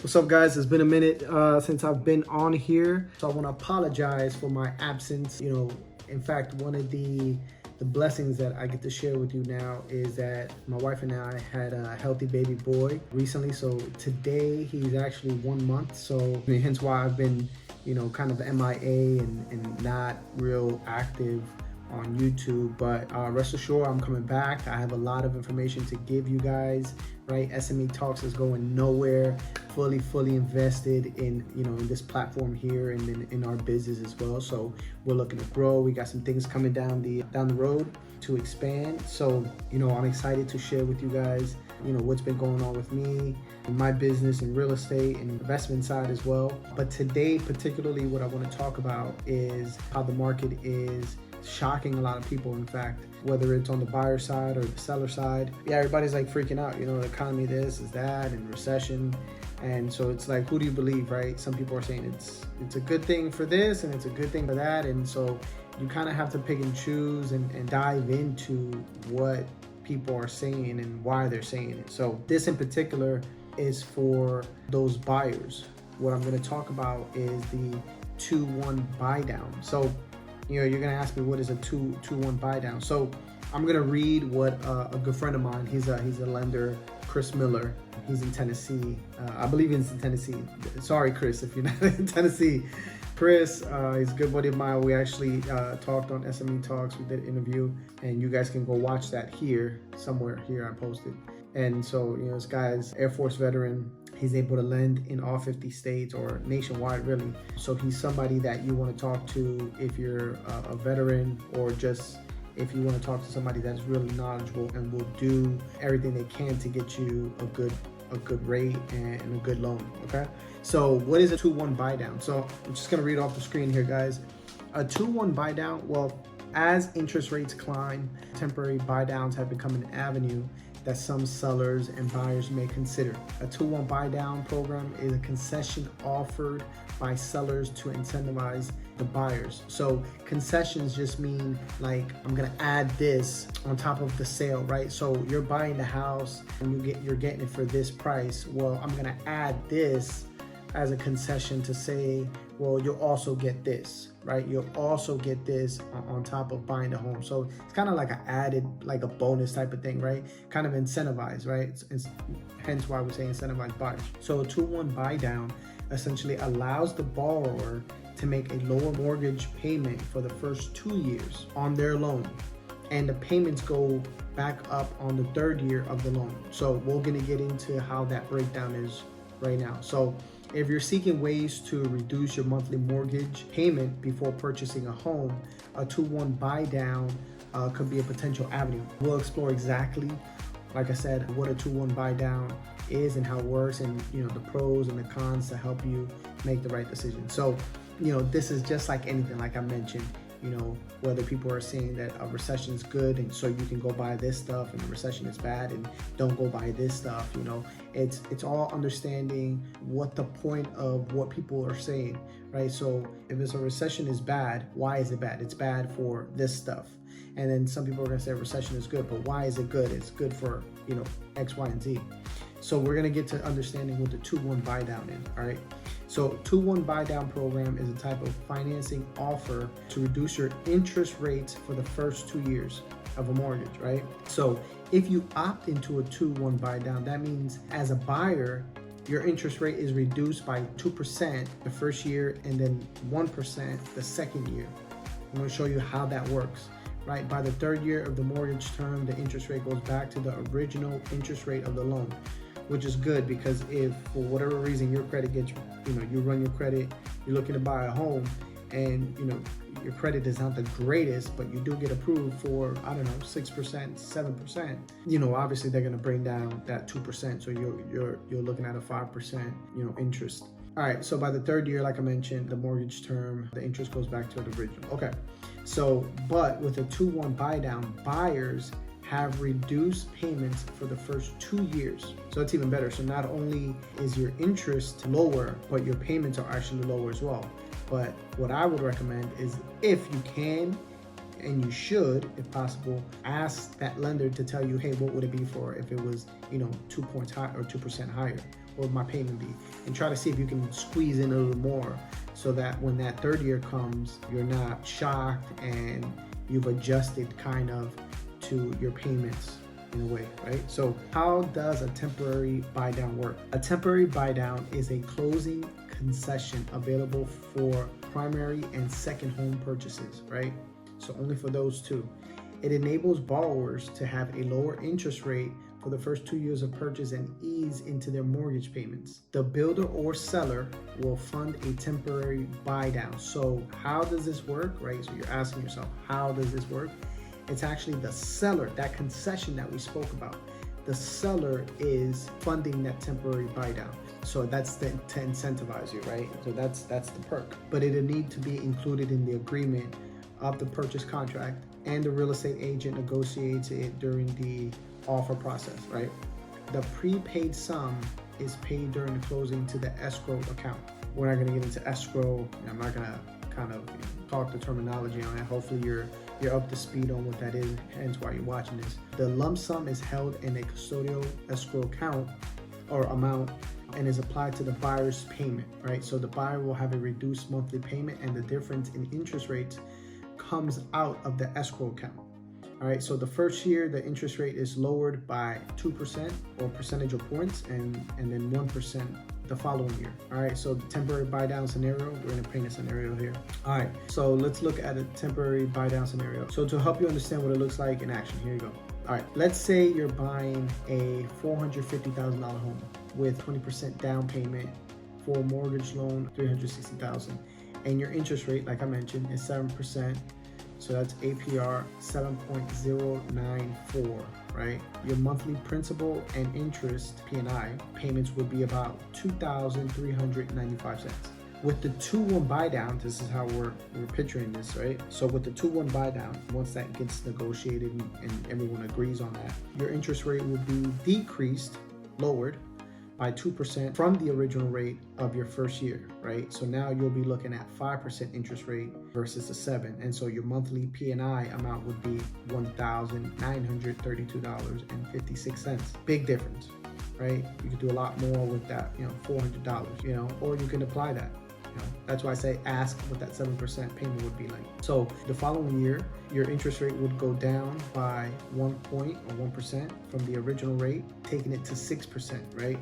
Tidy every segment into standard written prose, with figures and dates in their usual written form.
What's up, guys? It's been a minute since I've been on here, so I want to apologize for my absence. In fact, one of the blessings that I get to share with you now is that my wife and I had a healthy baby boy recently. So today he's actually 1 month. So hence why I've been, kind of MIA and not real active on YouTube. But rest assured, I'm coming back. I have a lot of information to give you guys. Right, S.M.E Talks is going nowhere. Fully invested in in this platform here and in our business as well. So we're looking to grow. We got some things coming down the road to expand. So I'm excited to share with you guys what's been going on with me and my business and real estate and investment side as well. But today particularly what I want to talk about is how the market is shocking a lot of people. In fact, whether it's on the buyer side or the seller side, everybody's like freaking out. The economy, this is that, and recession. And so it's like, who do you believe, right? Some people are saying it's a good thing for this and it's a good thing for that. And so you kind of have to pick and choose and dive into what people are saying and why they're saying it. So this in particular is for those buyers. What I'm going to talk about is the 2-1 buy down. So you're going to ask me, what is a 2-1 buy down? So I'm going to read what a good friend of mine, he's a lender, Chris Miller. He's in Tennessee. I believe he's in Tennessee. Sorry, Chris, if you're not in Tennessee. Chris, he's a good buddy of mine. We actually talked on S.M.E Talks. We did an interview, and you guys can go watch that here, somewhere here I posted. And so, this guy's Air Force veteran. He's able to lend in all 50 states or nationwide, really. So he's somebody that you want to talk to if you're a veteran, or just if you want to talk to somebody that's really knowledgeable and will do everything they can to get you a good rate and a good loan. Okay, so what is a 2-1 buy down? So I'm just gonna read off the screen here, guys. A 2-1 buy down, well, as interest rates climb, temporary buy downs have become an avenue that some sellers and buyers may consider. A 2-1 buy down program is a concession offered by sellers to incentivize the buyers. So concessions just mean like, I'm gonna add this on top of the sale, right? So you're buying the house and you're getting it for this price. Well, I'm gonna add this as a concession to say, well, you'll also get this, right? You'll also get this on top of buying the home. So it's kind of like an added, like a bonus type of thing, right? Kind of incentivize, right? It's hence why we say incentivize buyers. So a 2-1 buy down essentially allows the borrower to make a lower mortgage payment for the first 2 years on their loan, and the payments go back up on the 3rd year of the loan. So we're gonna get into how that breakdown is right now. So if you're seeking ways to reduce your monthly mortgage payment before purchasing a home, a 2-1 buy down could be a potential avenue. We'll explore exactly, like I said, what a 2-1 buy down is and how it works, and the pros and the cons to help you make the right decision. So this is just like anything, like I mentioned, whether people are saying that a recession is good and so you can go buy this stuff, and a recession is bad and don't go buy this stuff. It's all understanding what the point of what people are saying, right? So if it's a recession is bad, why is it bad? It's bad for this stuff. And then some people are going to say a recession is good, but why is it good? It's good for X, Y, and Z. So we're going to get to understanding what the 2-1 buy down is. All right, so 2-1 buy down program is a type of financing offer to reduce your interest rates for the first 2 years of a mortgage, right? So if you opt into a 2-1 buy down, that means as a buyer, your interest rate is reduced by 2% the first year and then 1% the second year. I'm going to show you how that works. Right, by the 3rd year of the mortgage term, the interest rate goes back to the original interest rate of the loan, which is good, because if for whatever reason your credit gets, you run your credit, you're looking to buy a home, and your credit is not the greatest, but you do get approved for 6%, 7%. Obviously they're gonna bring down that 2%, so you're looking at a 5% interest. All right, so by the 3rd year, like I mentioned, the mortgage term, the interest goes back to the original. Okay, so but with a 2-1 buy down, buyers have reduced payments for the first 2 years. So it's even better. So not only is your interest lower, but your payments are actually lower as well. But what I would recommend is, if you can, and you should, if possible, ask that lender to tell you, hey, what would it be for if it was 2 points high or 2% higher? would my payment be? And try to see if you can squeeze in a little more so that when that third year comes, you're not shocked and you've adjusted kind of to your payments in a way, right? So how does a temporary buy down work? A temporary buy down is a closing concession available for primary and second home purchases, right? So only for those two. It enables borrowers to have a lower interest rate for the first 2 years of purchase and ease into their mortgage payments. The builder or seller will fund a temporary buy down. So how does this work, right? So you're asking yourself, how does this work? It's actually the seller, that concession that we spoke about. The seller is funding that temporary buy down. So that's to incentivize you, right? So that's the perk. But it'll need to be included in the agreement of the purchase contract, and the real estate agent negotiates it during the offer process, right? The prepaid sum is paid during the closing to the escrow account. We're not going to get into escrow. I'm not going to kind of talk the terminology on it. Hopefully you're up to speed on what that is, hence why you're watching this. The lump sum is held in a custodial escrow account or amount and is applied to the buyer's payment, right? So the buyer will have a reduced monthly payment, and the difference in interest rates comes out of the escrow account. All right, so the first year the interest rate is lowered by 2% or percentage of points, and then 1% the following year. All right, so the temporary buy down scenario, we're gonna paint a scenario here. All right, so let's look at a temporary buy down scenario. So to help you understand what it looks like in action, here you go. All right, let's say you're buying a $450,000 home with 20% down payment for a mortgage loan, $360,000, and your interest rate, like I mentioned, is 7%. So that's APR 7.094, right? Your monthly principal and interest, P&I, payments would be about $2,395. With the 2-1 buy down, this is how we're picturing this, right? So with the 2-1 buy down, once that gets negotiated and everyone agrees on that, your interest rate will be decreased, lowered by 2% from the original rate of your first year, right? So now you'll be looking at 5% interest rate versus the 7%. And so your monthly P&I amount would be $1,932.56. Big difference, right? You could do a lot more with that, $400, or you can apply that. That's why I say ask what that 7% payment would be like. So the following year, your interest rate would go down by 1 point or 1% from the original rate, taking it to 6%, right?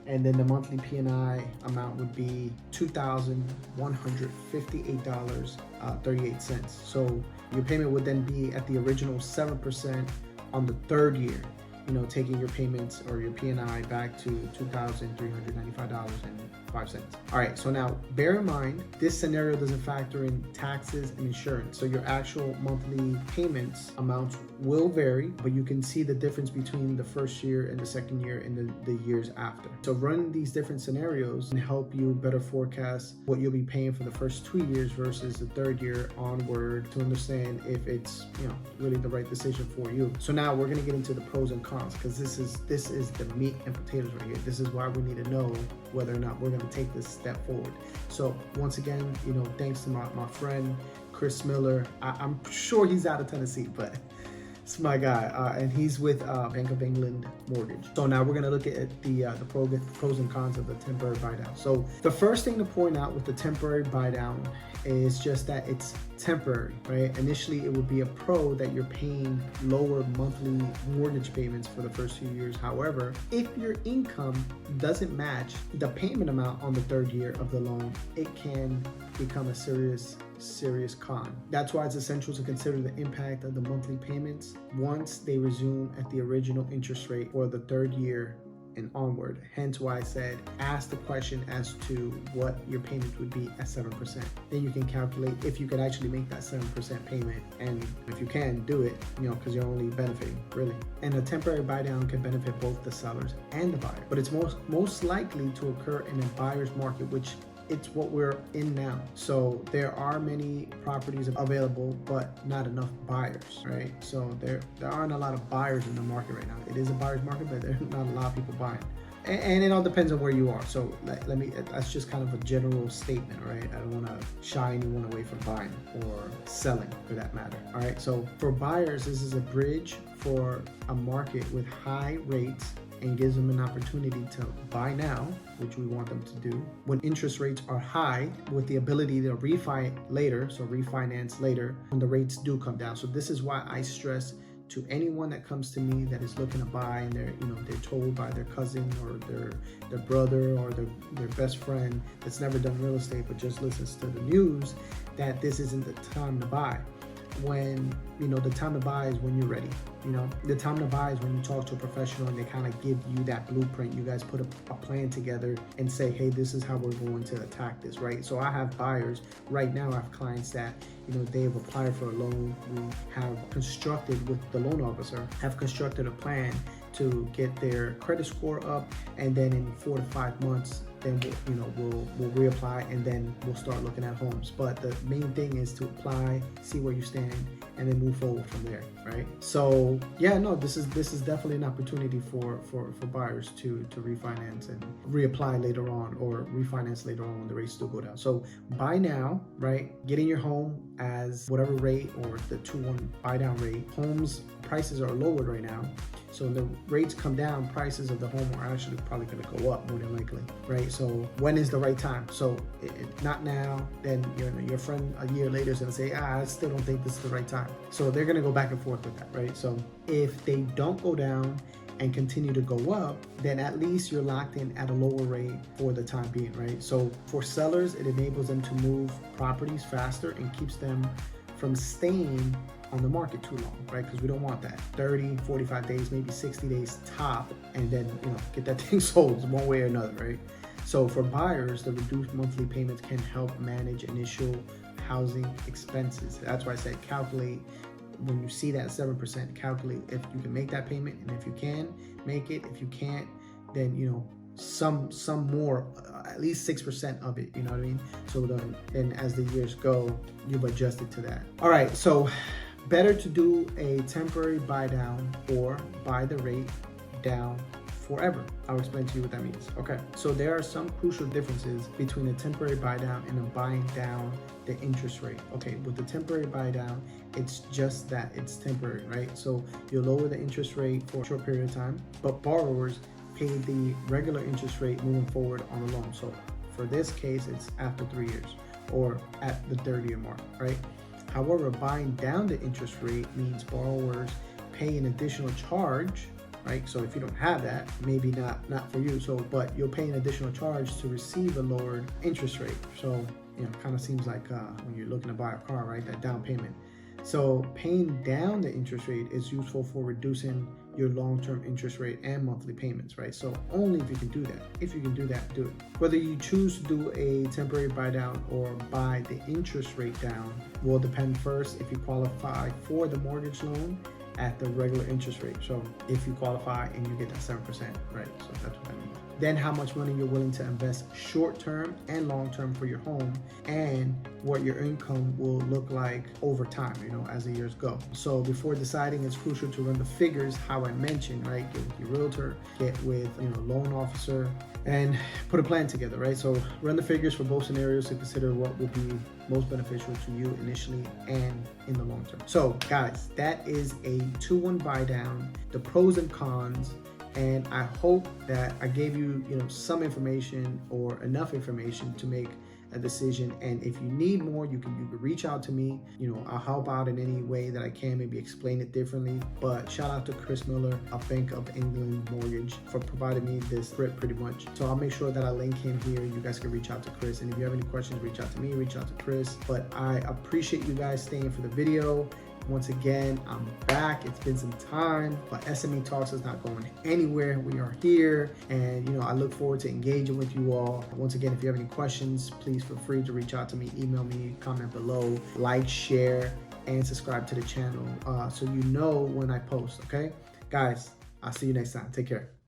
And then the monthly P&I amount would be $2,158.38. So your payment would then be at the original 7% on the third year, taking your payments or your P&I back to $2,395.05. All right, so now bear in mind, this scenario doesn't factor in taxes and insurance. So your actual monthly payments amounts will vary, but you can see the difference between the first year and the second year and the years after. So running these different scenarios can help you better forecast what you'll be paying for the first 2 years versus the third year onward to understand if it's, really the right decision for you. So now we're gonna get into the pros and cons, because this is the meat and potatoes right here. This is why we need to know whether or not we're gonna take this step forward. So once again, thanks to my friend Chris Miller. I'm sure he's out of Tennessee, but it's my guy, and he's with Bank of England Mortgage. So now we're gonna look at the pros and cons of the temporary buy down. So the first thing to point out with the temporary buy down is just that it's temporary, right? Initially, it would be a pro that you're paying lower monthly mortgage payments for the first few years. However, if your income doesn't match the payment amount on the third year of the loan, it can become a serious con. That's why it's essential to consider the impact of the monthly payments once they resume at the original interest rate for the third year and onward. Hence why I said ask the question as to what your payments would be at 7%. Then you can calculate if you could actually make that 7% payment, and if you can, do it, because you're only benefiting, really. And a temporary buy down can benefit both the sellers and the buyer, but it's most likely to occur in a buyer's market, which it's what we're in now. So there are many properties available, but not enough buyers, right? So there aren't a lot of buyers in the market right now. It is a buyer's market, but there's not a lot of people buying. And it all depends on where you are. So that's just kind of a general statement, right? I don't want to shy anyone away from buying or selling for that matter. All right. So for buyers, this is a bridge for a market with high rates and gives them an opportunity to buy now, which we want them to do, when interest rates are high, with the ability to refinance later when the rates do come down. So this is why I stress to anyone that comes to me that is looking to buy, and they're told by their cousin or their brother or their best friend that's never done real estate but just listens to the news, that this isn't the time to buy. When the time to buy is when you're ready. The time to buy is when you talk to a professional and they kind of give you that blueprint. You guys put a plan together and say, hey, this is how we're going to attack this, right? So I have buyers right now. I have clients that they've applied for a loan. We have constructed with the loan officer, have constructed a plan to get their credit score up, and then in 4 to 5 months, then we'll reapply, and then we'll start looking at homes. But the main thing is to apply, see where you stand, and then move forward from there, right? So yeah, no, this is definitely an opportunity for buyers to refinance and reapply later on, or refinance later on when the rates still go down. So buy now, right? Getting your home as whatever rate, or the 2-1 buy down rate. Homes prices are lowered right now. So when the rates come down, prices of the home are actually probably going to go up more than likely, right? So when is the right time? So not now, then your friend a year later is going to say, I still don't think this is the right time. So they're going to go back and forth with that, right? So if they don't go down and continue to go up, then at least you're locked in at a lower rate for the time being, right? So for sellers, it enables them to move properties faster and keeps them from staying on the market too long, right? Because we don't want that 30, 45 days, maybe 60 days top, and then get that thing sold one way or another, right? So for buyers, the reduced monthly payments can help manage initial housing expenses. That's why I said calculate. When you see that 7%, calculate if you can make that payment, and if you can make it. If you can't, then some more, at least 6% of it, you know what I mean? So then as the years go, you've adjusted to that. All right, so better to do a temporary buy down or buy the rate down forever. I'll explain to you what that means. Okay, so there are some crucial differences between a temporary buy down and a buying down the interest rate. Okay, with the temporary buy down, it's just that it's temporary, right? So you lower the interest rate for a short period of time, but borrowers pay the regular interest rate moving forward on the loan. So for this case, it's after 3 years or at the 30-year mark, right? However, buying down the interest rate means borrowers pay an additional charge, right? So if you don't have that, maybe not for you. So, but you'll pay an additional charge to receive a lowered interest rate. So, kind of seems like when you're looking to buy a car, right? That down payment. So paying down the interest rate is useful for reducing your long-term interest rate and monthly payments, right? So only if you can do that. If you can do that, do it. Whether you choose to do a temporary buy down or buy the interest rate down will depend first if you qualify for the mortgage loan at the regular interest rate. So if you qualify and you get that 7%, right? So that's what that means. Then how much money you're willing to invest short-term and long-term for your home, and what your income will look like over time, as the years go. So before deciding, it's crucial to run the figures, how I mentioned, right? Get with your realtor, get with, loan officer, and put a plan together, right? So run the figures for both scenarios to consider what will be most beneficial to you initially and in the long term. So guys, that is a 2-1 buy down, the pros and cons. And I hope that I gave you, some information or enough information to make a decision. And if you need more, you can reach out to me. I'll help out in any way that I can, maybe explain it differently. But shout out to Chris Miller of Bank of England Mortgage for providing me this script pretty much. So I'll make sure that I link him here. You guys can reach out to Chris. And if you have any questions, reach out to me, reach out to Chris. But I appreciate you guys staying for the video. Once again, I'm back. It's been some time, but S.M.E Talks is not going anywhere. We are here, and I look forward to engaging with you all. Once again, if you have any questions, please feel free to reach out to me, email me, comment below, like, share, and subscribe to the channel so you know when I post, okay? Guys, I'll see you next time. Take care.